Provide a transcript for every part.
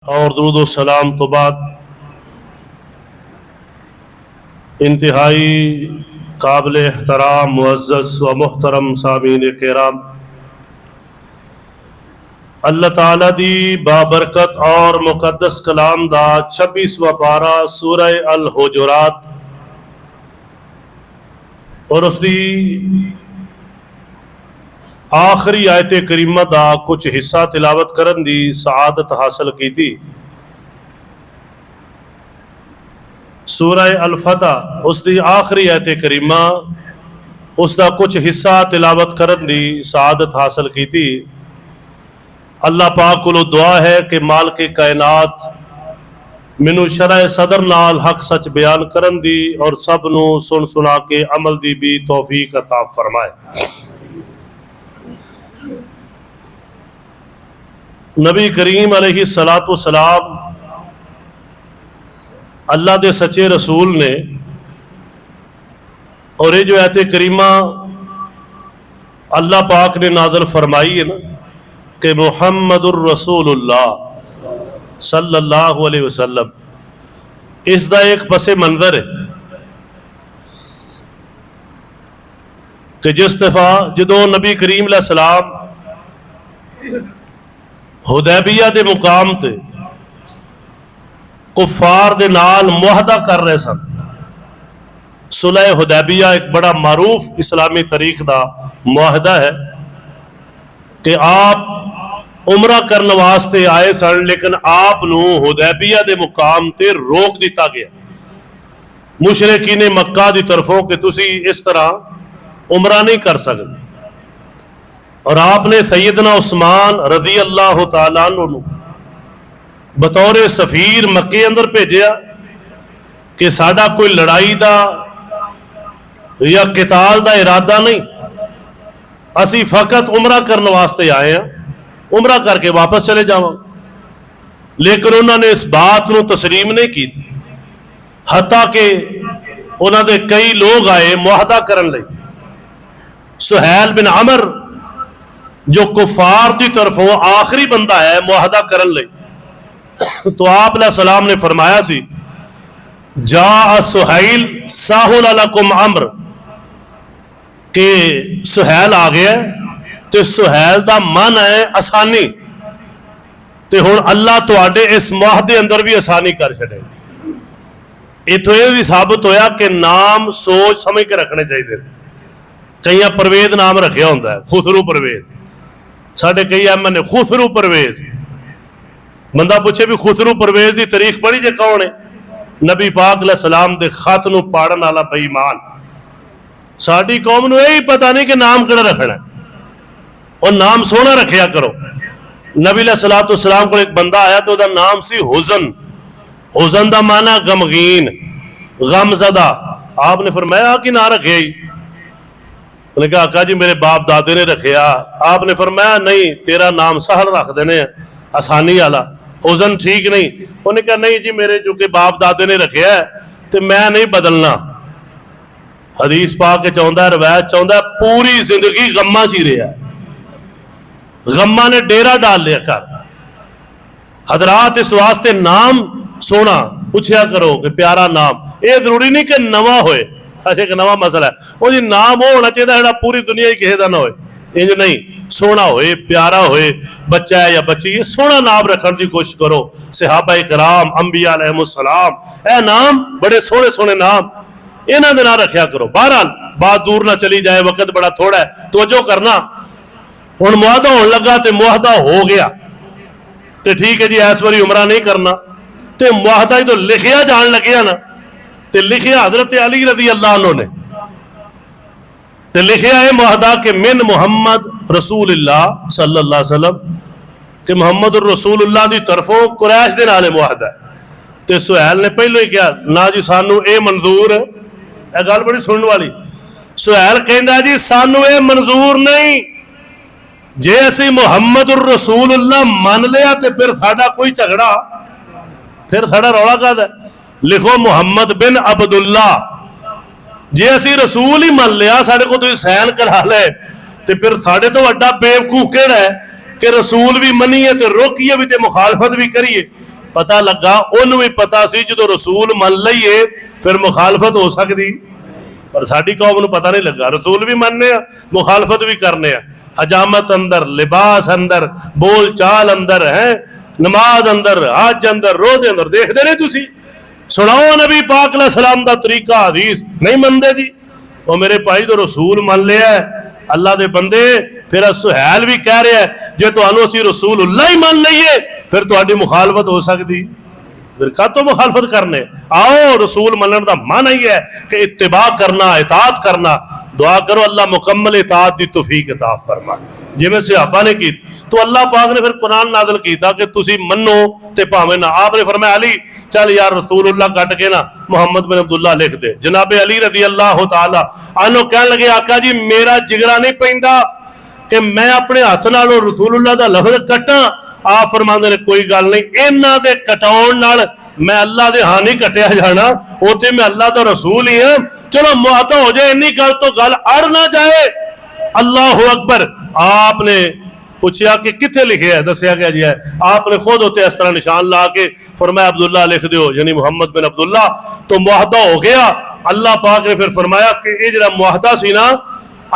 और दुरूद सलाम तो बाद इंतहाई काबिल एहतराम मुअज़्ज़ज़ व मुहतरम सामीन किराम, अल्लाह ताला दी बाबरकत और मुकद्दस कलाम दा 26वां पारा सूरह अल हुजुरात और उसकी आखिरी आयत करीमा दा कुछ हिस्सा तिलावत करन दी सआदत हासिल की थी। सूरह अल फतह उसकी आखिरी आयत करीमा उसका कुछ हिस्सा तिलावत करन दी सआदत हासिल की थी। अल्लाह पाक को दुआ है कि माल के कायनात मैनू शरह सदर नाल हक सच बयान करन दी और सब नू सुन सुना के अमल दी भी तौफीक अता फरमाए। नबी करीम अलैहिस्सलातु वस्सलाम अल्लाह के सच्चे रसूल ने, और ये जो आयत करीमा अल्लाह पाक ने नाज़िल फरमाई है ना कि मुहम्मदुर रसूलुल्लाह सल्लल्लाहु अलैहि वसल्लम, इसका एक पसे मंजर है कि जिस दफा जो नबी करीम अलैहिस्सलाम हुदैबिया के मुकाम ते कुफार दे नाल मुआहदा कर रहे सन। सुलह हुदैबिया एक बड़ा मारूफ इस्लामी तारीख का मुआहदा है कि आप उमरा करने वास्ते आए सन, लेकिन आप हुदैबिया के मुकाम ते रोक दिता गया मुशरिकीन मक्का की तरफों कि तुसी इस तरह उमरा नहीं कर सकते। और आपने सैयदना उस्मान रजी अल्लाह तआला अन्हु बतौर सफीर मक्के अंदर भेजा कि साडा कोई लड़ाई का या किताल का इरादा नहीं, असी फकत उमरा करने वास्ते आए हैं, उमरा करके वापस चले जावांगे। लेकिन उन्होंने इस बात को तस्लीम नहीं की, हत्ता कि उन्होंने कई लोग आए मुआहदा करने लई। सुहैल बिन अमर जो कुफार की तरफों आखिरी बंदा है मुआहदा करने लई, तो आप सलाम ने फरमाया सी जा सुहैल साहुल अलकुम अम्र, के सुहैल आ गया तो सुहैल का मन है आसानी, तो हुण अल्लाह तुहाडे इस मुआहदे अंदर भी आसानी कर छड़े। इथों यह भी साबित होया कि नाम सोच समझ के रखने चाहिए। कई परवेज नाम रखा होंगे, खुसरू परवेज, साढ़े कई एम ने खुसरू परवेज। बंदा पूछे भी खुसरू परवेज की तारीख पढ़ी जे कौन है? नबी पाक सलाम के खत नूं पढ़न वाला बेईमान। साडी कौम नूं यही पता नहीं कि नाम किहड़ा रखना, और नाम सोहना रखिया करो। नबी सलातो सलाम को एक बंदा आया तो उसका नाम सी हुजन। हुजन का माना गमगीन, गमजदा। आपने फरमाया कि ना रखे ही? उन्होंने कहा आका जी मेरे बाप दादे ने रखिया। आपने फरमाया नहीं, तेरा नाम सहल रख देने आसानी वाला, हुजन ठीक नहीं। उन्हें कहा नहीं जी मेरे जो कि बाप दादे ने रखिया है तो मैं नहीं बदलना। हदीस पाक चाहता है, रवायत चाहता है, पूरी जिंदगी गम्मा च ही रहा, गम्मा ने डेरा डाल लिया कर। हजरात इस वास्ते नाम सोना पूछया करो कि प्यारा नाम, यह जरूरी नहीं कि नवा होए। अच्छा एक नवा मसला है, वो जी नाम वो होना चाहिए जो पूरी दुनिया ही किसी का ना होए, इंज नहीं, सोना होए, प्यारा होए, बच्चा है या बच्ची, ये सोना नाम रखने की कोशिश करो। सहाबा इकराम, अंबिया अलैहिमुस्सलाम, ए नाम बड़े सोहने सोहने नाम, इन्हां दे नाम रखा करो। बहरहाल बात दूर ना चली जाए, वक्त बड़ा थोड़ा है, तवज्जो करना। हुण मुआहदा होने लगा तो मुआहदा हो गया तो ठीक है जी, इस बारी उमरा नहीं करना। तो मुआहदा जो लिखिया जान लगे ना, तो लिखिया हजरत अली रज़ी अल्लाह अन्हु ने, तो लिखिया है मुआहदा के मिन मुहम्मद रसूलुल्लाह सल्लल्लाहु अलैहि वसल्लम, कि मुहम्मद रसूलुल्लाह की तरफों कुरैश के नाल मुआहदा। तो सुहैल ने पहले ही कहा ना जी सानू ये मंजूर, यह गल बड़ी सुनने वाली। सुहैल कहता जी सानू ये मंजूर नहीं, जे असी मुहम्मद रसूलुल्लाह मान लिया तो फिर साडा कोई झगड़ा, फिर साडा रौला काहदा? लिखो मुहम्मद बिन अब्दुल्ला। जे असी रसूल ही मान लिया, साडे को तुसीं सैन करा ले, तो फिर साडे तो वड्डा बेवकूफ किहड़ा है कि रसूल भी मनीए तो रोकीए भी तो मुखालफत भी करिए। पता लगा उन्होंने भी पता सी जो रसूल मन लईए फिर मुखालफत हो सकती, पर साडी कौम नूं पता नहीं लगा। रसूल भी मनने मुखालफत भी करने, हजामत अंदर, लिबास अंदर, बोल चाल अंदर है, नमाज अंदर, हज अंदर, रोजे अंदर, देखते नहीं तुसी। सुनाओ नबी पाक अलैहि सलाम दा तरीका हदीस नहीं मनते जी। वो मेरे भाई तो रसूल मन लिया अल्लाह दे बंदे, फिर सुहैल भी कह रहा है जे तुहानू असीं रसूलुल्लाह ही मान लईए फिर तुहाडी मुखालफत हो सकती, फिर कातों मुखालफत करने। आओ रसूल मनन का मन ही है कि इत्तिबा करना, इताअत करना। दुआ करो अल्लाह मुकम्मल इताअत दी तौफीक अता फरमा जिवें सहाबा ने की। तो अल्लाह पाक ने फिर कुरान नाज़िल कीता कि तुसी मनो ते भावें ना। आपने फरमाया अली चल यार रसूलुल्लाह कट के ना मुहम्मद बिन अब्दुल्ला लिख दे। जनाबे अली रजी अल्लाह तआला अन्हु कहन लगे आका जी मेरा जिगरा नहीं पैंदा कि मैं अपने हाथ नालों रसूलुल्लाह दा लफ्ज कटां। आप फरमाते ने कोई गल नहीं, इन्हां दे कटाउण नाल मैं अल्लाह दे हां नहीं कटिया जाना, उते मैं अल्लाह दा रसूल ही हां। चलो मुआता हो जाए, इन्नी गल तो गल अड़ ना जाए। अल्लाह अकबर। आपने पूछा कि किथे लिखे है, दसिया गया जी है। आपने खुद होते इस तरह निशान ला के फरमाया अब्दुल्ला लिख दो, यानी मुहम्मद बिन अब्दुल्ला। तो मुआहदा हो गया। अल्लाह पाक ने फिर फरमाया कि ये जरा मुआहदा सी ना,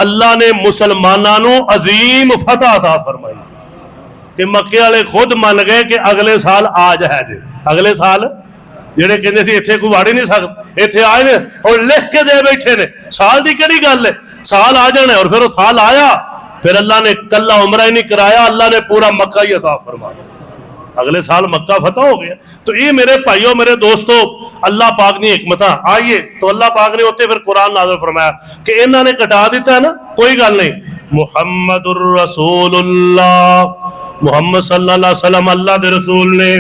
अल्लाह ने मुसलमानों नूं अजीम फतह अता फरमाई कि मक्के वाले खुद मान गए कि अगले साल आज है जी। अगले साल जेड़े कहते सी इत्थे कोई वाड़ ही नहीं सकता, इत्थे आए ने और लिख के दे बैठे ने। साल की किहड़ी गल है, साल आ जाना। और फिर वो साल आया, फिर अल्लाह ने कल्ला उमरा ही नहीं कराया, अल्लाह ने पूरा मक्का ही अता फरमाया। अगले साल मक्का फतह हो गया। तो ये मेरे भाइयों मेरे दोस्तों अल्लाह पाक ने हिकमत आइए। तो अल्लाह पाक ने उत्ते फिर कुरान नाज़िल फरमाया कि इन्होंने कटा दिता है ना, कोई गल नहीं। मुहम्मदुर रसूलुल्लाह, मुहम्मद सल्लल्लाहु अलैहि वसल्लम अल्लाह दे रसूल ने।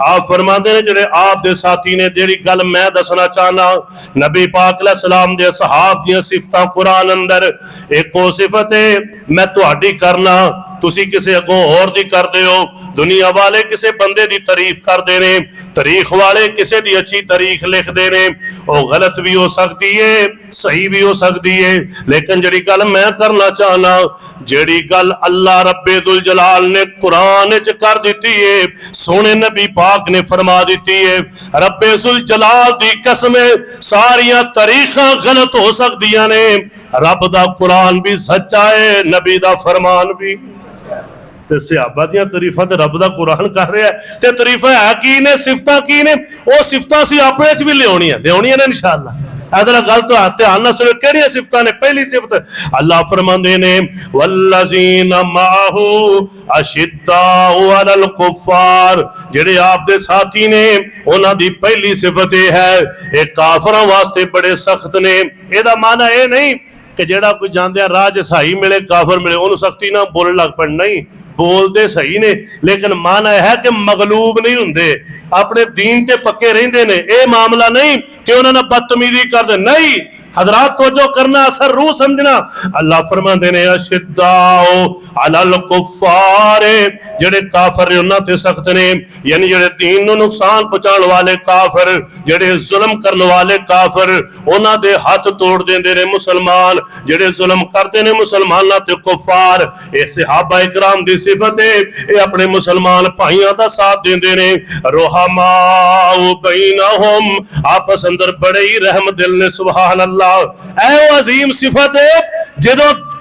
आप फरमाते हैं जेड़े आप दे साथी ने जेड़ी गल मैं दसना चाहना, नबी पाक अलैहि सलाम दे सहाब दी सिफतां कुरान अंदर एक ओ सिफत है मैं तुहाडी करना, तुसी किसे अगों होर दी करदे हो। दुनिया वाले किसे बंदे दी तारीफ करदे ने, तारीख वाले किसे दी अच्छी तारीख लिखदे ने। वो गलत भी हो सकती है, सही भी हो सकती है, लेकिन जेड़ी गल मैं करना चाहना, जेड़ी गल अल्लाह रब्बे दुल जलाल ने कुरान च कर दी है, सोने नबी पाक ने फरमा दी है, रब्बे दुल जलाल दी कसम सारियां तारीखां गलत हो सकदियां ने, रब दा कुरान भी सच्चा है, नबी दा फरमान भी। ते सहाबा दियां तारीफां ते रब दा कुरान कर रहा है। ते तारीफां है की ने, सिफतां की ने, वो सिफतां असीं अपने च भी लियाउणियां ने इंशाअल्लाह। अदर गल तो ध्यान नाल सुनो किहड़ियां सिफतां ने। पहली सिफत अल्लाह फरमांदे ने वल्लज़ीना माहू अशिद्दाउ अलल कुफ्फार, जेड़े आप दे साथी ने उन्हां दी पहली सिफत है ये काफरां वास्ते बड़े सख्त ने। एदा माना ये नहीं कि जेड़ा कोई जांदे राह च सही मिले काफर मिले उन्होंने सख्ती ना बोलने लग पड़, नहीं बोलते सही ने, लेकिन माना है कि मगलूब नहीं होंगे, अपने दीन ते पक्के रहंदे ने। यह मामला नहीं कि उन्होंने बदतमीजी कर दे, नहीं हजरात तवज्जो करना, असर रूह समझना। अल्लाह फरमाते ने अशिद्दाउ अलल कुफ्फार, जेड़े काफर ने उन्हां ते सख्त ने, यानी जेड़े दीन नूं नुकसान पहुंचाने वाले काफर, जेड़े जुल्म करने वाले काफर, उन्हां दे हाथ तोड़ देंदे ने मुसलमान, जेड़े जुल्म करते ने मुसलमानां ते कुफ्फार। ये सहाबा इकराम दी सिफत है, ये अपने मुसलमान भाइयों का साथ देंदे ने। रुहमाउ बैनहुम, आपस अंदर बड़े ही रहम दिल ने। सुभान अल्लाह, अजीम सिफत है जो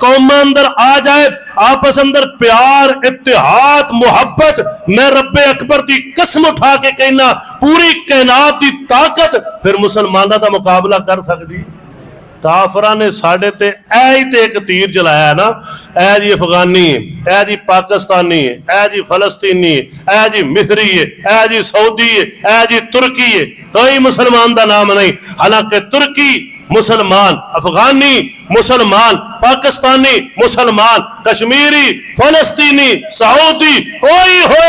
कौम अंदर आ जाए, आपस अंदर प्यार इत्तेहाद मोहब्बत। मैं रब्बे अकबर की कसम उठा के कहना पूरी कायनात की ताकत फिर मुसलमानों का मुकाबला कर सकती। काफरा ने साढ़े ते ऐ ते एक तीर चलाया है ना, ऐ जी अफगानी है, ऐ जी पाकिस्तानी है, ऐ जी फलस्तीनी है, ऐ जी मिस्री है, ऐ जी सऊदी है, ऐ जी तुर्की है, कोई मुसलमान का नाम नहीं। हालांकि तुर्की मुसलमान, अफगानी मुसलमान, पाकिस्तानी मुसलमान, कश्मीरी, फलस्तीनी, सऊदी, कोई हो,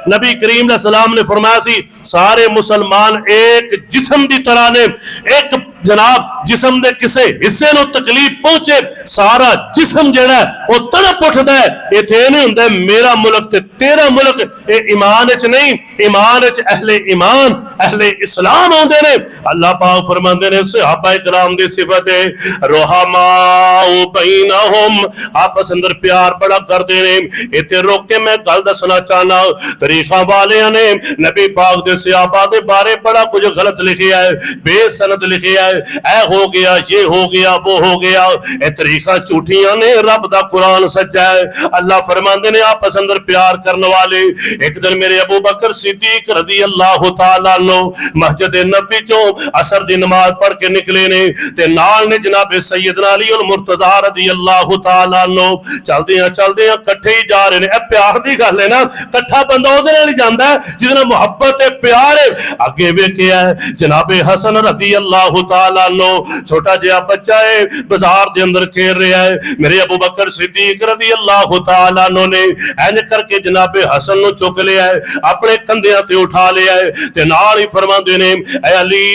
नबी करीम सलाम ने फरमाया सी सारे मुसलमान एक जिस्म की तरह ने, एक जनाब जिस्म दे किसे हिस्से नूं तकलीफ पहुंचे सारा जिस्म जिहड़ा वो तड़प उठदा है। इत्थे नहीं हुंदा मेरा मुल्क ते तेरा मुल्क, ये ईमान विच नहीं, ईमान विच अहले ईमान अहले इस्लाम आउंदे ने। अल्लाह पाक फरमांदे ने सहाबा इकराम दी सिफत है रुहमाउ बैनहुम, आपस अंदर प्यार बड़ा करदे ने। इत्थे रोक के मैं गल दसना चाहना, तरीका वालियां ने नबी पाक दे सहाबा दे बारे बड़ा कुछ गलत लिखिया है, बेसनद लिखिया है, ऐ हो गया ये हो गया वो हो गया। ए तरीका झूठियां ने, रब दा कुरान सच्चा है। अल्लाह फरमांदे ने आपस अंदर प्यार करने वाले। एक दिन मेरे अबू बकर सिद्दीक रज़ी अल्लाह तआला अन्हु मस्जिद नबवी चों असर दी नमाज पढ़ के निकले ने ते नाल ने जनाब सैयदना अली उल मुर्तजा रज़ी अल्लाह तआला अन्हु चलदियां चलदियां इकट्ठे ही जा रहे ने। ए प्यार दी गल है ना, इकट्ठा बंदा ओदे नाल ही जांदा है जिहदे नाल मुहब्बत है प्यार है। अगे वेखिया जनाब हसन रज़ी अल्लाह तआला अन्हु छोटा जिहा बच्चा है बाजार दे अंदर खेल रहा है। मेरे अबू बकर सिद्दीक रज़ी अल्लाह तआला अन्हु ने इंज करके जनाब हसन नु चुक लिया है, अपने कंधे ते उठा लिया है ते नाल ही फरमांदे ने ऐ अली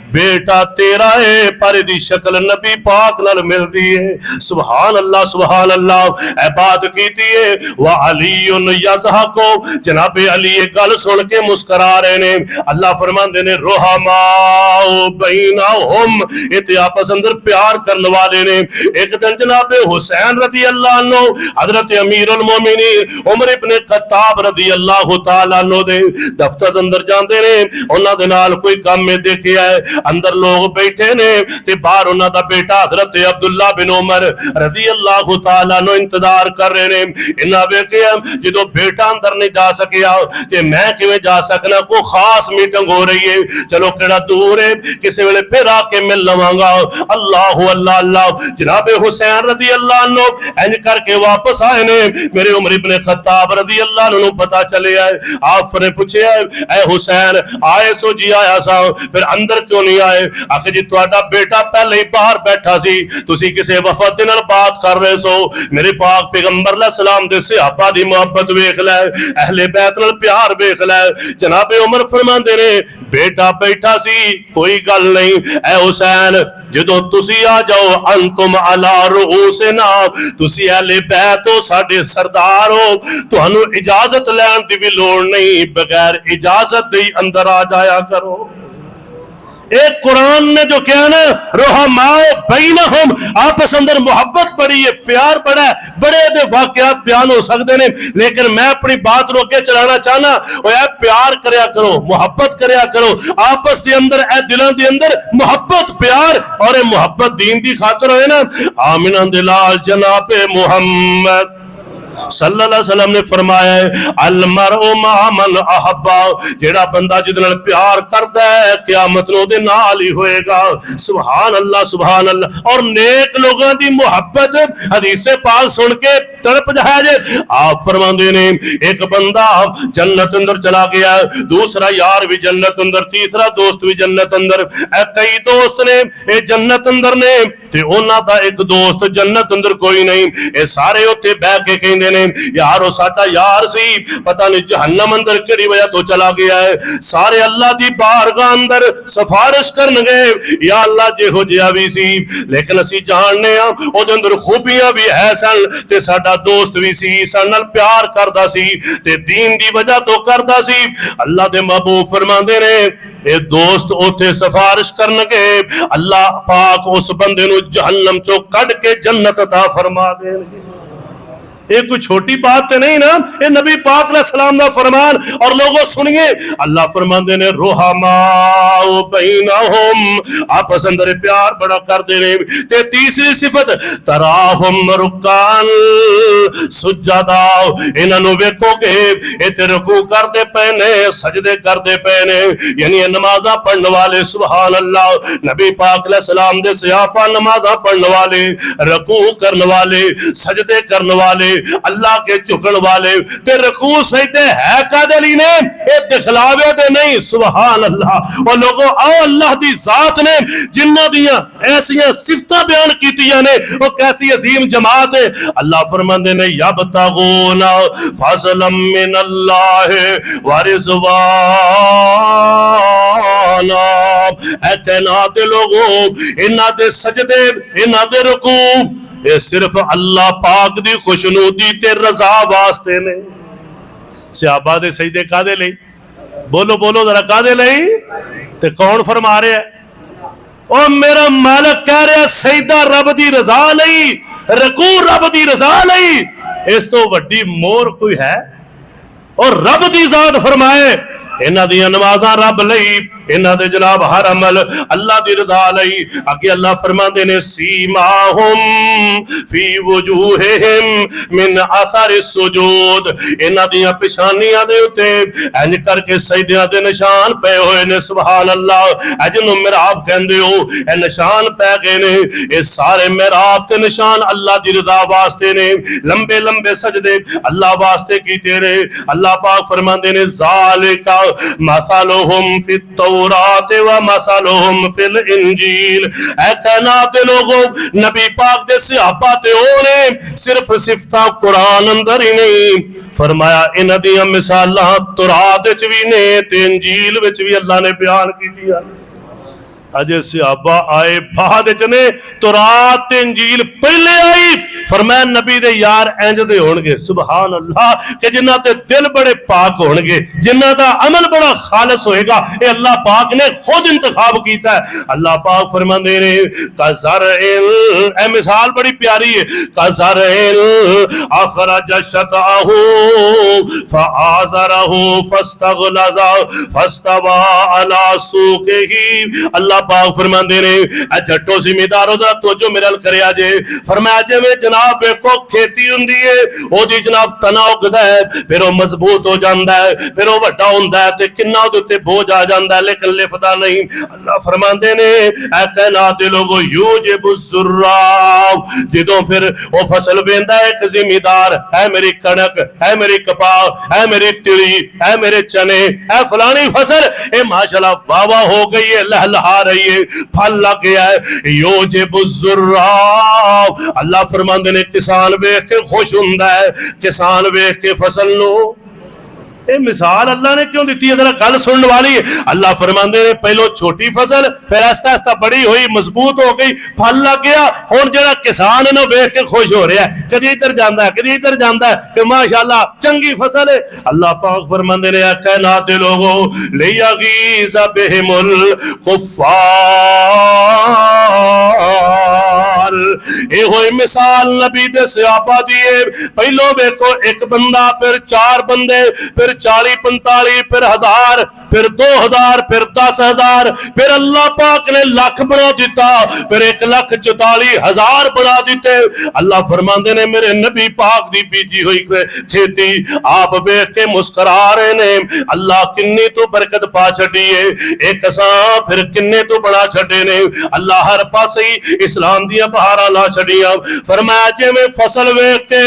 बेटा तेरा है पर दी शक्ल नबी पाक नाल मिलदी है। सुभान अल्लाह सुभान अल्लाह। ऐ बात कीती है वा अलीउन यज़हको, जनाबे अली ये गल सुन के मुस्कुरा रहे ने। अल्लाह फरमांदे ने रुहमाउ बैनहुम, इते आपस अंदर प्यार करने वाले ने। एक दिन जनाबे हुसैन रज़ी अल्लाह अन्हु हजरत अमीरुल मोमिनीन उमर इब्ने खत्ताब रज़ी अल्लाह तआला अन्हु दे दफ्तर अंदर जांदे ने। उन्हां दे नाल कोई काम में देखिया है, अंदर लोग बैठे ने ते बाहर उन्हां दा बेटा हजरत अब्दुल्ला बिन उमर रज़ी अल्लाह तआला नो इंतजार कर रहे ने। इन्हां वेखिया जदों बेटा अंदर नहीं जा सकिया ते मैं किवें जा सकना, कोई खास मीटिंग हो रही है, चलो केड़ा दूर है किसी वेले फिर आके मिल लवांगा। अल्लाह अल्लाह अल्लाह। जनाबे हुसैन रज़ी अल्लाह अन्हु इंज करके वापस आए ने। मेरे उमर इब्ने खत्ताब रज़ी अल्लाह अन्हु पता चले आए। आपने पूछे ऐ हुसैन आए सो जी आया सा, फिर अंदर क्यों नहीं आए? आखिर जी तुहाडा बेटा पहले ही बाहर बैठा सी, तुसी किसे वफद दे नाल बात कर रहे सो। मेरे पाक पैगंबर अलैहि सलाम दे सहाबा दी मोहब्बत वेख लै, अहले बैत नाल प्यार वेख लै। जनाबे उमर फरमांदे ने बेटा बैठा सी कोई गल नहीं, ऐ हुसैन जदों तुसी आ जाओ अंतुम अला रुऊसिना, तुसी अहले बैत हो साडे सरदार हो, तुहानू इजाजत लैण दी भी लोड़ नहीं, बगैर इजाजत दे अंदर आ जाया करो। एक कुरान ने जो कहा ना रुहमाओ बैनहुम, आपस अंदर मोहब्बत बड़ी है, प्यार बड़ा है, बड़े दे वाकयात बयान हो सकते हैं, लेकिन मैं अपनी बात रोक के चलाना चाहना ओए प्यार करया करो, मोहब्बत करया करो आपस के अंदर, ए दिलों के अंदर मोहब्बत प्यार और मोहब्बत दीन की खातर होए ना। आमिना दे लाल जनाबे मुहम्मद सल्लल्लाहु अलैहि वसल्लम ने फरमाया है अल मरउ मा मन अहब्बा, जेड़ा बंदा जिहदे नाल प्यार करदा है क़यामत नूं उहदे नाल ही होएगा। सुभान अल्लाह सुभान अल्लाह। और नेक लोगों की मोहब्बत हदीस पाक सुन के तड़प जाए। आप फरमांदे ने एक बंदा जन्नत अंदर चला गया, दूसरा यार भी जन्नत अंदर, तीसरा दोस्त भी जन्नत अंदर, कई दोस्त ने ये जन्नत अंदर ने ते उन्हां दा एक दोस्त जन्नत अंदर कोई नहीं। ये सारे उत्थे बैठ के कहंदे ने यार ओ साडा यार सी, पता नहीं जहन्नम अंदर किहड़ी वजह तो चला गया है। सारे अल्लाह दी बारगाह अंदर सिफारिश करनगे या अल्लाह जिहो जिहा भी सी, लेकिन असीं जानने आ ओदे अंदर खूबियां भी है सन ते साडा दोस्त भी सी, साडे नाल प्यार करदा सी ते दीन दी वजह तो करदा सी। अल्लाह दे महबूब फरमांदे ने ये दोस्त उथे सिफारिश करनगे, अल्लाह पाक उस बंदे नूं जहन्नम चों कढ के जन्नत अता फरमा देणगे। ये कोई छोटी बात तो नहीं ना, ये नबी पाक सलाम दा फरमान। और लोगों सुनिए अल्लाह फरमाते ने रुहमाओ बैनहुम, आपस अंदर प्यार बड़ा करते ने। ते तीसरी सिफत तराहुम रुकान सुजदा, इन्हां नूं वेखोगे ये ते रुकू करते पे ने, सजदे करते पे ने, यानी नमाज़ां पढ़ने वाले। सुभान अल्लाह। नबी पाक सलाम दे सहाबा नमाज़ां पढ़ने वाले, रुकू करने वाले, सजदे करने वाले, अल्लाह के झुकन वाले, ते रकू सजदे है कादे लई ने, ये दिखलावे दे नहीं। सुभान अल्लाह। और लोगों आओ अल्लाह दी जात ने जिन्हां दियां ऐसियां सिफतां बयान कीतियां ने, वो कैसी अजीम जमात है। अल्लाह फरमांदे ने यबतगूना फज़लन मिनल्लाह व रिज़वाना, ऐ कायनात दे लोगो, इन्हां दे सजदे, इन्हां दे रुकू ये सिर्फ अल्लाह पाक दी खुशनूदी ते रजा वास्ते ने। सहाबा दे सजदे कादे लई? बोलो बोलो जरा, कादे लई? ते कौन फरमा रहा है? ओ मेरा मालिक कह रहा सजदा रब दी रजा लई, रकू रब दी रजा लई, इस तो वड्डी मोर कोई है? और रब दी जात फरमाए इन्हां दी नमाज़ां रब लई, इन्हां दे जनाब हर अमल अल्लाह दी रज़ा लई। अगे अल्लाह फरमांदे ने सीमाहुम फी वजूहिहिम मिन अथर सुजूद, इन्हां दी पेशानियां दे उत्ते इंज करके सजदियां दे निशान पे होए ने। सुभान अल्लाह। जिन्हों मिहराब कहंदे हो ए निशान पै गए ने, ये सारे मिहराब ते निशान अल्लाह दी रज़ा वास्ते ने। लंबे लंबे सजदे अल्लाह वास्ते कीते ने। अल्लाह पाक फरमांदे ने ज़ालिका मसलुहुम फित तौरात व मसलुहुम फिल इंजील। ऐ कायनात दे लोगों, नबी पाक दे सहाबा ते ओने सिर्फ सिफतां कुरान अंदर ही नहीं फरमाया, इन्हां दी मिसालां तौरात विच भी ने ते इंजील विच भी अल्लाह ने बयान कीतियां। अजे सहाबा आए बाद च ने, तौरात ते इंजील पहले आई। फरमाया नबी दे यार इंज दे होणगे, सुभान अल्लाह, कि जिन्हां ते दिल बड़े पाक होणगे, जिन्हां दा अमल बड़ा खालिस होएगा। ये अल्लाह पाक ने खुद इंतखाब कीता है। अल्लाह पाक फरमांदे ने कज़रइल, ए मिसाल बड़ी प्यारी है, कज़रइल अखरज शतअहू फआज़रहू फस्तग़लज़ फस्तवा अला सूक़िही। अल्लाह पाक फरमांदे ने ए जट्टो जिमीदारो दा तवज्जो मेरे अल करया जे। फरमाया जिवें जनाब वेखो खेती हुंदी है, ओदी जनाब तना उगदा है, फिर वो मजबूत हो जाता है, फिर वो वड्डा हुंदा है ते किन्ना उहदे उत्ते बोझ आ जांदा है, लेकिन लिफदा नहीं। अल्लाह फरमांदे ने ए कायनात दे लोगो यूजिबुज़्ज़ुर्रा, जदों फिर वो फसल वेंदा है एक जिमीदार, है मेरी कणक, है मेरी कपास, है मेरी तिली, है मेरे चने, है फलानी फसल, ए माशाअल्लाह वाह वाह हो गई है, लहलहा रही है, फल लग गया है, यूजिबुज़्ज़ुर्रा। अल्लाह फरमांदे ने किसान वेख के खुश हुंदा है, किसान वेख के फसल नो। ये मिसाल अल्लाह ने क्यों दी है? जरा गल सुनने वाली है। अल्लाह फरमांदे ने पहलो छोटी फसल, फिर आस्ता आस्ता बड़ी हुई, मजबूत हो गई, फल लग गया। हुण जेड़ा किसान है ना वेख के खुश हो रहा है, कदी इधर जांदा है, कदी इधर जांदा है कि माशाअल्लाह चंगी फसल है। अल्लाह पाक फरमांदे ने कायनात दे लोगो लियगीज़ बिहिमुल कुफ्फार। ये होई मिसाल नबी दे सहाबा दी है। पहलो देखो एक बंदा, फिर चार बंदे, फिर 40-45, फिर 1000, फिर 2000, फिर 10,000, फिर अल्लाह पाक ने लाख बना दिता, फिर 1,44,000 बना दिते। अल्लाह फरमांदे ने मेरे नबी पाक दी बीजी हुई खेती आप वेख के मुस्कुरा रहे ने। अल्लाह किन्नी तो बरकत पा छड़ी है, एक सा फिर किन्ने तो बड़ा छड़े ने। अल्लाह हर पासे ही इस्लाम दियां बहारां ला छड़ियां। फरमाया जिवें फसल वेख के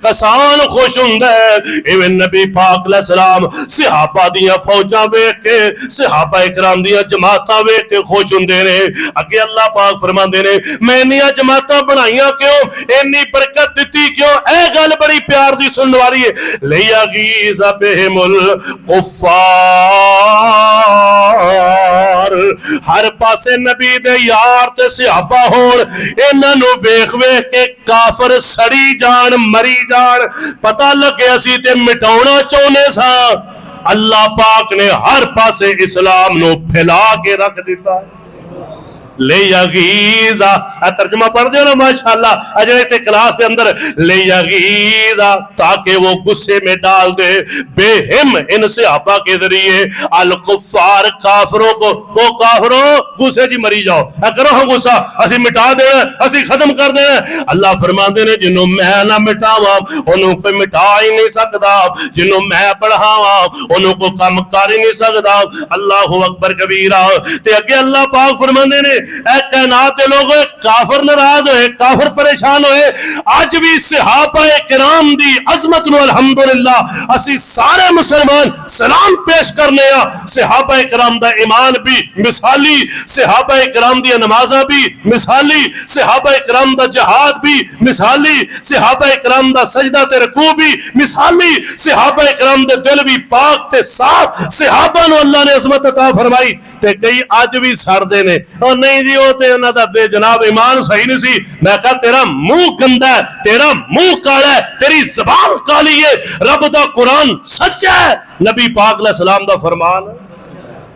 किसान खुश हुंदा है, इवें नबी पाक सलाम सहाबा दियां फौजां वेख के, सहाबा इकराम दियां जमातां वेख के खुश हुंदे ने। अगे अल्लाह पाक फरमांदे ने मैं इन्नियां जमातां बनाईयां क्यों, इन्नी बरकत दिती क्यों? ए गल बड़ी प्यार दी सुनने वाली है। लियगीज़ बिहिमुल कुफ्फार। हर पासे नबी दे यार ते सहाबा होण, इन्हां नूं वेख वेख के काफर सड़ी जान, मरी जान, पता लगे असीं ते मिटाउणा चाहुंदे सां। अल्लाह पाक ने हर पासे इस्लाम नूं फैला के रख दिता। ले यगीज़ा, तर्जुमा पढ़ दो ना माशाअल्लाह। अजय क्लास के अंदर ले यगीज़ा, ताकि वो गुस्से में डाल दे बेहिम इन सहाबा के जरिए अल कुफ्फार, काफरों को। वो काफरों गुस्से जी मरी जाओ, करो हम गुस्सा, असी मिटा देना, असी खत्म कर देना। अल्लाह फरमाते ने जिन्हों मैं ना मिटावा उन्होंने कोई मिटा ही नहीं सकता, जिन्हों मैं बढ़ावा उन्होंने को कम कर ही नहीं सकता। अल्लाह अकबर कबीरा। ते अगे अल्लाह पाक फरमाते ने कायनात के लोग काफर नाराज होए, काफर परेशान होए, अज भी सहाबा किराम दी अजमत नूं अल्हम्दुलिल्लाह असी सारे मुसलमान सलाम पेश करने आ। सहाबा किराम दा ईमान भी मिसाली, सहाबा किराम दी नमाज़ां भी मिसाली, सहाबा किराम दा जिहाद भी मिसाली, सहाबा किराम दा सजदा ते रुकू भी मिसाली, सहाबा किराम दे दिल भी पाक ते साफ। सहाबा नूं अल्लाह ने अजमत अता फरमाई। ते कई अज भी सड़ते ने। और नहीं जी, वो तो उन्होंने बेजनाब ईमान सही नहीं सी। मैं कहा तेरा मुंह गंदा है, तेरा मुंह काला है, तेरी जबान काली है। रब दा कुरान सच्चा है, नबी पाक अलैहि सलाम दा फरमान है।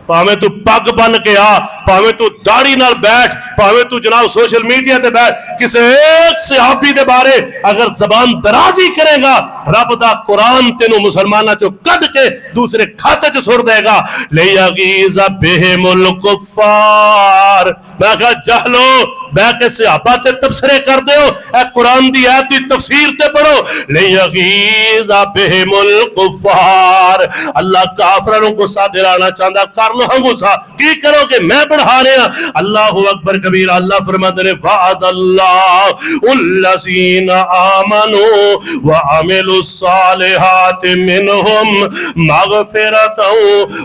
भावें तू पग बन के आ, भावें तू दाढ़ी नाल बैठ, भावें तू जनाब सोशल मीडिया ते बैठ, किसी एक सहाबी दे बारे अगर जबान दराजी करेगा, रब दा कुरान तेनू मुसलमाना चो कद के दूसरे खाते च सुट देगा। लियगीज़ बिहिमुल कुफ्फार। मैं कहा जहलो बह के सहाबा ते तबसरे कर दो, ए कुरान दी आयत दी तफसीर ते पढ़ो। लियगीज़ बिहिमुल कुफ्फार। अल्लाह काफिरों को गुस्सा दिलाना चाहता, कर लो हम गुस्सा, की करोगे, मैं बढ़ा रहा। अल्लाहु अकबर कबीर। अल्लाह फरमाते ने वअदल्लाहु अल्लज़ीना आमनू व अमिलुस्सालिहाति मिनहुम मगफिरतन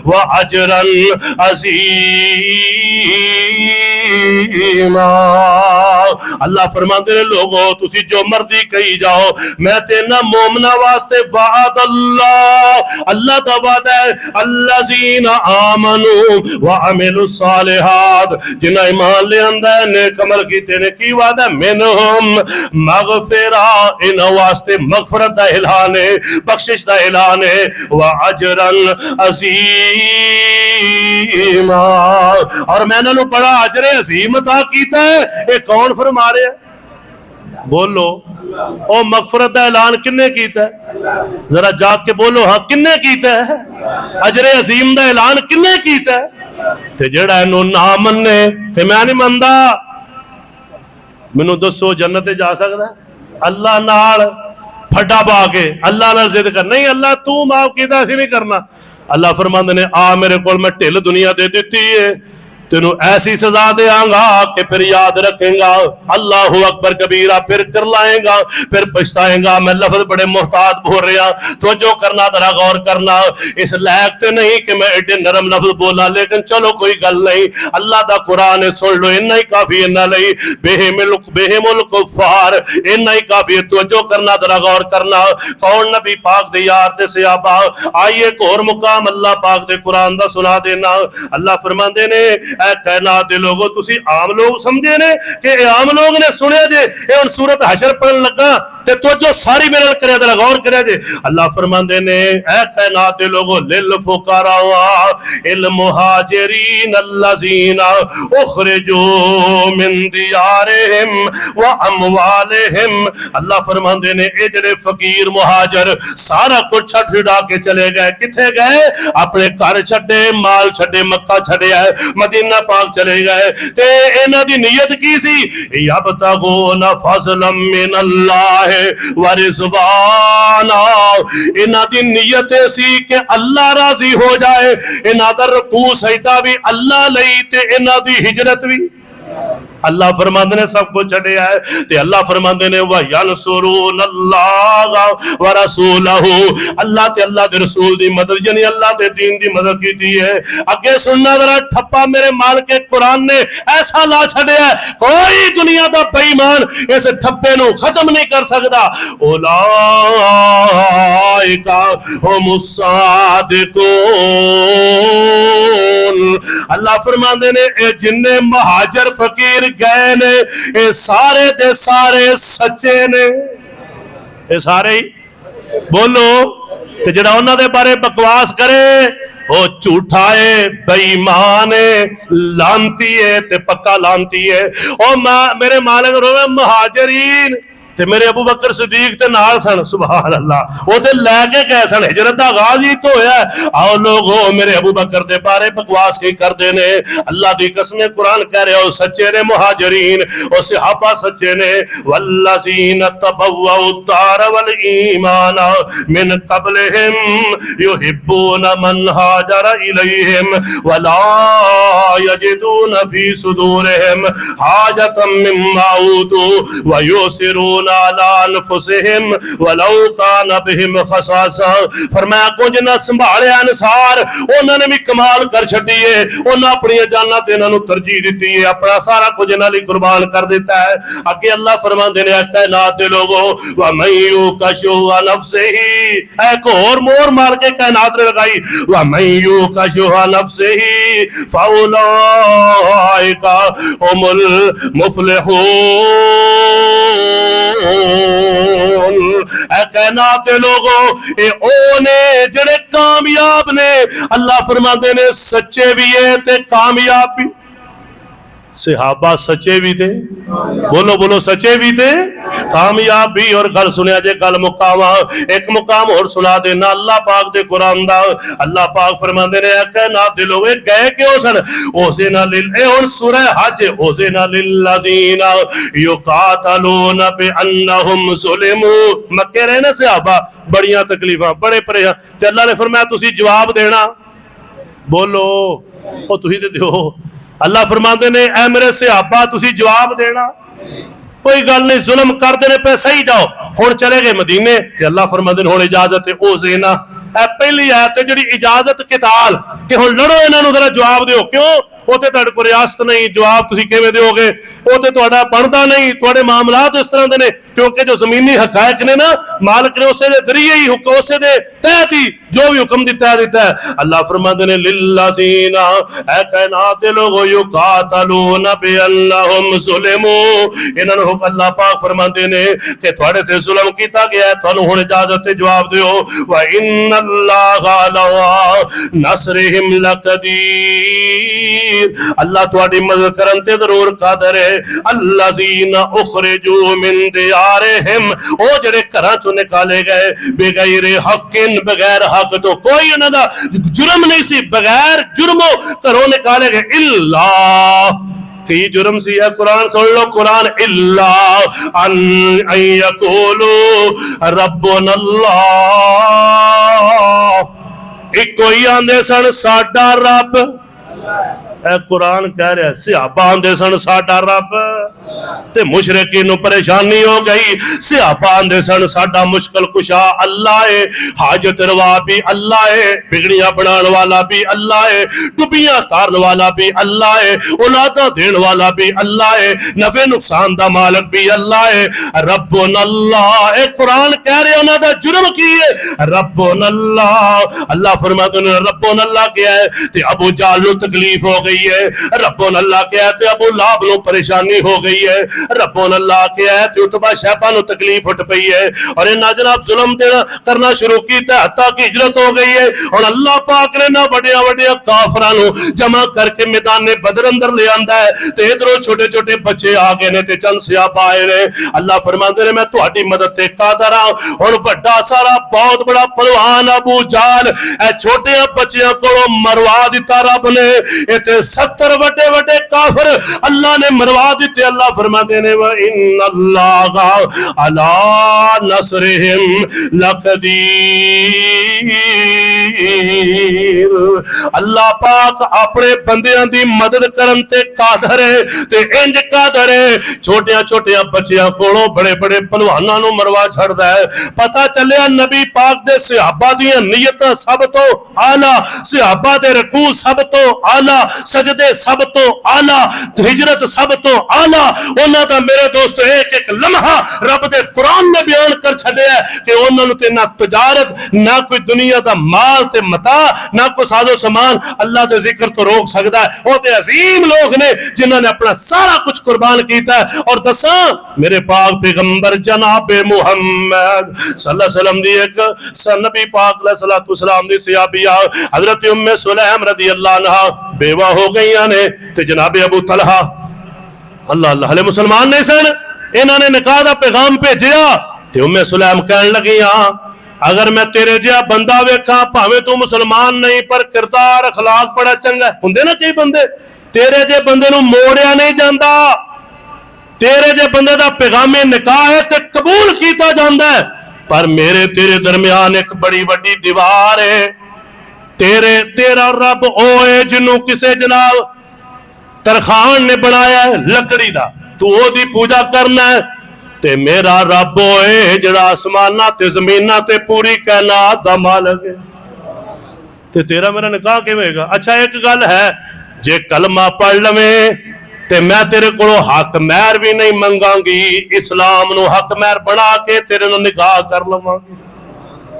व अजरन अज़ीमा। अल्लाह फरमाते ने लोगों तुसी जो मर्जी कही जाओ, मैं तेना मोमना वास्ते वाद अल्लाह दा वादा है, अल्लज़ीना आमनू व अमिलुस सालिहात, जिन्हां ईमान ले आंदा है, नेक अमल कीते ने, की वादा मिनहुम मगफिरा, इन्हां वास्ते मगफरत दा ऐलान है, बख्शिश दा ऐलान है, व अजरन अज़ीमा, और मैं इन्हां नूं बड़ा अजर अज़ीम अता कीता है। ये कौन फरमा रहा है? बोलो। ओ मगफरत का ऐलान किन्ने कीता है? जरा जाग के बोलो, हाँ किन्ने कीता है? अजरे अजीम का ऐलान किन्ने कीता है? ते जेड़ा इन्हू ना मन्ने कि मैं नहीं मनदा, मैनू दसो जन्नत जा सकता है? अल्लाह नाल फड्डा पा के अल्लाह नाल जिद कर, नहीं अल्लाह तू माफ कीता, असीं नहीं करना। अल्लाह फरमांदे ने आ मेरे कोल मैं ढिल दुनिया दे दित्ती है, तेनू ऐसी सजा देंगा कि फिर याद रखेगा। अल्लाह अकबर कबीरा, फिर कर लाएगा, फिर पछताएगा। मैं लफ्ज बड़े मोहतात बोल रहा, तो जो करना तेरा गौर करना। इस लायक तो नहीं कि मैं एडे नरम लफ्ज बोला, लेकिन चलो कोई गल नहीं, अल्लाह दा कुरान सुन लो, इन्ना ही काफी। इन्ना नहीं बेहिमुल कुफ्फार, इन्ना ही काफी। तो जो करना तेरा गौर करना। कौन? नबी पाक दे यार ते सहाबा। आइए एक और मुकाम अल्लाह पाक दे कुरान दा सुना देना। अल्लाह फरमांदे ने कायनात दे लोगो तुसी आम लोग समझे ने कि आम लोग ने सुने जे ये हुन सूरत हशर पढ़न लगा ते तो जो सारी मेरे करे जरा गौर करे जे। अल्लाह फरमांदे ने ऐ कायनात दे लोगो लिल फुकारा इल मुहाजिरीन अल्लज़ीना उखरिजू मिन दियारिहिम व अमवालिहिम। अल्लाह फरमांदे ने ए जेड़े फकीर मुहाजिर सारा कुछ छड़ छुड़ा के चले गए, किथे गए? अपने घर छड्डे, माल छड्डे, मक्का छड्डिया, मदीना पाक चले गए। ते इन्हां दी नियत की सी? यबतगूना फज़लन मिनल्लाह व रिज़वाना। इन्हां दी नियत सी कि अल्लाह राजी हो जाए, इन्हां दा रुकू सजदा भी अल्लाह लई ते इन्हां दी हिजरत भी अल्लाह फरमांदे ने सब कुछ छड्डिया है। ते अल्लाह फरमांदे ने व यनसुरुनल्लाह व रसूलहू, अल्लाह ते अल्लाह दे रसूल दी मदद यानी अल्लाह दे दीन दी मदद कीती है। अगे सुनना जरा ठप्पा मेरे माल के कुरान ने ऐसा ला छड्डिया है, कोई दुनिया दा बेईमान इस ठप्पे नु खत्म नहीं कर सकता। उलाइका हुमुस सादिकून। अल्लाह फरमांदे ने ए जिन्ने मुहाजिर फकीर गए ने ये सारे दे सारे सच्चे ने, ये सारे ही बोलो। ते जेड़ा उन्हां दे बारे बकवास करे वो झूठा है, बेईमान है, लानती है, ते पक्का लानती है। और मेरे मालिक रोवे मुहाजिरीन ते मेरे अबू बकर सिद्दीक ते नाल सन, सुभान अल्लाह। वो ते लैके गए सन, हिजरत दा आगाज ही तो होया। आओ लोगो मेरे अबू बकर दे बारे बकवास की करदे ने। अल्लाह दी कसम कुरान कह रहा, सच्चे ने मुहाजिरीन, ओ सहाबा सच्चे ने। वल्लज़ीना तबव्वउ दार वल ईमान मिन क़ब्लिहिम युहिब्बूना मन हाजरा इलैहिम वला यजिदूना फी सुदूरिहिम हाजतम मिम्मा ऊतू व युसिरून युसिरूना अला अनफुसिहिम वलौ कान बिहिम खसासा। फरमाया कुछ ना संभालिया अनुसार उन्होंने भी कमाल कर छड्डी है, उन्होंने अपनी जाना ते इन्हां नूं तरजीह दी है, अपना सारा कुछ इन्हां लई कुर्बान कर दिता है। अगे अल्लाह फरमांदे ने कायनात दे लोगो व मयू कशु नफ्सिही, एक और मोर मार के कायनात ने लगाई, व मयू कशु नफ्सिही फउलाइका हुमुल मुफलिहून। ए कायनात दे लोगो ए ओ ने जेड़े कामयाब ने। अल्लाह फरमाते ने सच्चे भी है ते कामयाब भी। सहाबा सच्चे भी थे, बोलो बोलो सच्चे भी थे, कामयाब भी। और गल सुनिया जे गल मुकावा, एक मुकाम और सुना देना अल्लाह पाक दे कुरान दा। अल्लाह पाक फरमांदे ने कायनात दे लोग गए क्यों सन? ओसेना लिल ए हुन सूरह हज, ओसेना लिल्लज़ीना युकातलूना बिअन्नहुम ज़ुलिमू। मक्के रहे ना सहाबा, बड़ियां तकलीफां, बड़े परेशान, ते अल्लाह ने फरमाया तुसी जवाब देना। बोलो ओ तुसी ते दिओ। अल्लाह फरमाते ने ऐ मेरे सहाबा तुसी जवाब देना, कोई गल नहीं, जुल्म करते ने पे सही जाओ। हुण चले गए मदीने ते अल्लाह फरमाते ने हुण इजाजत है ओ ज़ेना। ऐ पहली आयत है जिहड़ी इजाजत किताल कि हुण लड़ो, इन्हां नूं जरा जवाब दिओ। क्यों? उते तुहाडे कोल रियासत नहीं, जवाब तुसीं किवें दिओगे? उते तुहाडा बनदा नहीं, तुहाडे मामलात इस तरह दे ने क्योंकि जो जमीनी हकायक ने ना मालिक ने उसे दे जरिए ही हुक्म, उसे दे तहत ही जो भी हुक्म दिता है। अल्लाह फरमाते ने लिल्लज़ीना ऐ कायनात दे लोगो युकातलूना बिअन्नहुम ज़ुलिमू। इन्हां नूं अल्लाह पाक फरमाते ने कि तुहाडे ते जुल्म कीता गया है, तुहानूं हुण इजाजत ते जवाब दिओ। व इन्नल्लाहा ला नसरिहिम लकदीर। अल्लाह तुहाडी मदद करन ते जरूर कादर है। अल्लज़ीना उखरिजू मिन दियारिहिम, ओ जेड़े घरां चों निकाले गए बेगैर हक़्क़िन, बगैर हक तो, कोई उन्हां दा जुर्म नहीं सी, बगैर जुर्मों घरों निकाले गए। इल्ला की जुर्म सी है, कुरान सुन लो, कुरान इल्ला अन यक़ूलू रब्बुनल्लाह, एक कोई आंदे सन साडा रब। कुरान कह रहा है सहाबा आंदे सन साडा रब, ते मुशरिकीन नूं परेशानी हो गई। सहाबा आंदे सन साडा मुश्किल कुशा अल्लाह है, हाजत रवा भी अल्लाह है, बिगड़ियां बनाने वाला भी अल्लाह है, डुबियां तारन वाला भी अल्लाह है, औलादा देने वाला भी अल्लाह है, नफे नुकसान दा मालिक भी अल्लाह है। रब्बुन अल्लाह, ए कुरान कह रहे उन्हां दा जुर्म की है, रब्बुन अल्लाह। अल्लाह फरमाते हैं रब्बुन अल्लाह क्या है, ते अबू जाहल नूं तकलीफ हो गई है। रब्बुन अल्लाह क्या है, ते अबू लाहब नूं परेशानी हो गई है। रब्बुन अल्लाह क्या है, ते उतबा शैबा नूं तकलीफ उठ पई है और इन्हां जनाब जुल्म देना करना शुरू कीता, हत्ता कि हिजरत हो गई है। और अल्लाह पाक ने ना वड्डिया वड्डिया काफरां नूं जमा करके मैदाने बदर अंदर ले आंदा है, ते इधरों छोटे छोटे बच्चे आ गए ने ते चंद सहाबा आए ने। अल्लाह फरमांदे ने मैं तुहाडी मदद ते कादर हां। और वड्डा सारा बहुत बड़ा पहलवान अबू जाहल ए छोटे बच्चियां कोलों मरवा दिता रब ने। इते 70 वड्डे वड्डे काफिर अल्लाह ने मरवा दिते। अल्लाह फरमाते ने व इन्नल्लाहा अला नसरिहिम लकदीर। अल्लाह पाक अपने बंदियां दी मदद करन ते कादर है, ते इंज कादर है छोटिया छोटिया बच्चियां कोलों बड़े बड़े पहलवानां नूं मरवा छड़दा है। पता चलिया नबी पाक दे सहाबा दियां नियतां सब तो आला, सहाबा दे रकू सब तो आला, सजदे सब तो आला, हिजरत सब तो आला। उन्हां दा मेरे दोस्त एक एक लम्हा रब दे कुरान ने बयान कर छड्या कि उन्हां नूं ते ना तजारत, ना कोई दुनिया दा माल ते मता, ना कोई साजो सामान अल्लाह दे जिक्र तो रोक सकदा है। वो ते अजीम लोग ने जिन्हां ने अपना सारा कुछ कुर्बान कीता है। और दसा मेरे पाक पैगंबर जनाबे मुहम्मद सल्लल्लाहु अलैहि वसल्लम दी एक नबी पाक अलैहि सलाम दी सहाबिया हजरत उम्मे सुलैम रज़ी अल्लाह अन्हा बेवा हो गई ने, ते जनाबे अबू तलहा अल्लाह अल्लाह हले मुसलमान नहीं सन, इन्हां ने निकाह दा पैगाम भेजिया। ते उम्मे सुलैम कहन लगी अगर मैं तेरे जिहा बंदा वेखा, भावें तू मुसलमान नहीं पर किरदार अखलाक बड़ा चंगा है। हुंदे ना कई बंदे, तेरे जे बंदे नूं मोड़िया नहीं जांदा, तेरे जे बंदे दा पैगामे निकाह है ते कबूल कीता जांदा है, पर मेरे तेरे दरमियान एक बड़ी वड्डी दीवार है। तेरा रब ओए जिन्हों किसे जनाब तरखान ने बनाया है लकड़ी दा, तू ओदी पूजा करना है, ते मेरा रब होए जिहड़ा आसमाना ते जमीना ते पूरी कायनात दा मालिक है, ते तेरा मेरा निकाह किवें होएगा? अच्छा एक गल है, जे कलमा पढ़ लवे ते मैं तेरे कोलों हक महर भी नहीं मंगांगी, इस्लाम नूं हक महर बना के तेरे नाल निकाह कर लवांगी।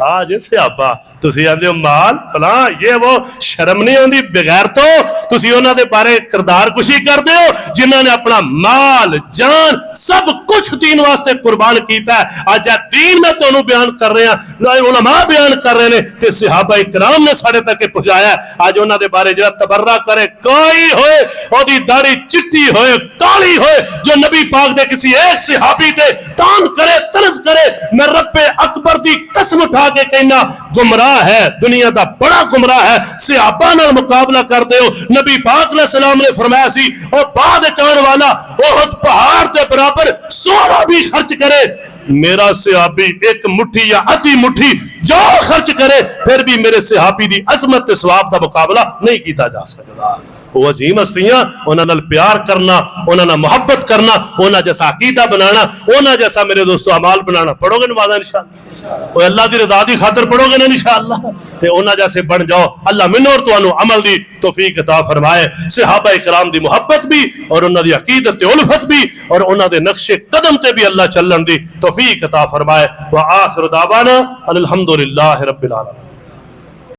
आज सियापा तुसी आंदे हो माल फलां ये वो, शर्म नहीं आती? बगैर तो तुसी उन्हां दे बारे किरदार कुशी करदे हो जिन्हां ने अपना माल जान सब कुछ दीन वास्ते कुर्बान कीता है। अज दीन मैं तुहानूं बयान कर रहा, उलमा बयान कर रहे हैं ते सहाबा इकराम ने साडे तक पहुंचाया। अज उन्हां दे बारे जिहड़ा तबर्रा करे, कोई होए ओदी दाढ़ी चिट्टी होए काली होए, जो नबी पाक दे किसी एक सहाबी ते तान करे तरस करे, मैं रब्बे अकबर दी कसम उठा के कहना गुमराह है, दुनिया दा बड़ा गुमराह है। सहाबा नाल मुकाबला करदे हो। नबी पाक अलैहि सलाम ने फरमाया सी और बाद चाण वाला ओहद पहाड़ के बराबर सोना भी खर्च करे, मेरा सहाबी एक मुट्ठी या आधी मुट्ठी जो खर्च करे फिर भी मेरे सहाबी दी अजमत ते सवाब दा मुकाबला नहीं किया जा सकता। वो अजीम हस्तियां, उन्हां नाल प्यार करना, उन्हां नाल मोहब्बत करना, उन्हां जैसा अकीदा बनाना, उन्हां जैसा मेरे दोस्तों अमाल बनाना। पढ़ोगे नमाज़ां इंशाअल्लाह, वो अल्लाह दी रज़ा दी खातिर पढ़ोगे ना इंशाअल्लाह, ते उन्हां जैसे बन जाओ। अल्लाह मैनूं और तुहानूं अमल दी तौफीक अता फरमाए। सहाबा इकराम दी मोहब्बत भी और उन्हां दी अकीदत ते उल्फत भी और उन्हां दे नक्शे कदम ते भी अल्लाह चलण दी तौफीक अता फरमाए। व आखिर दावाना अल्हम्दुलिल्लाहि रब्बिल आलमीन।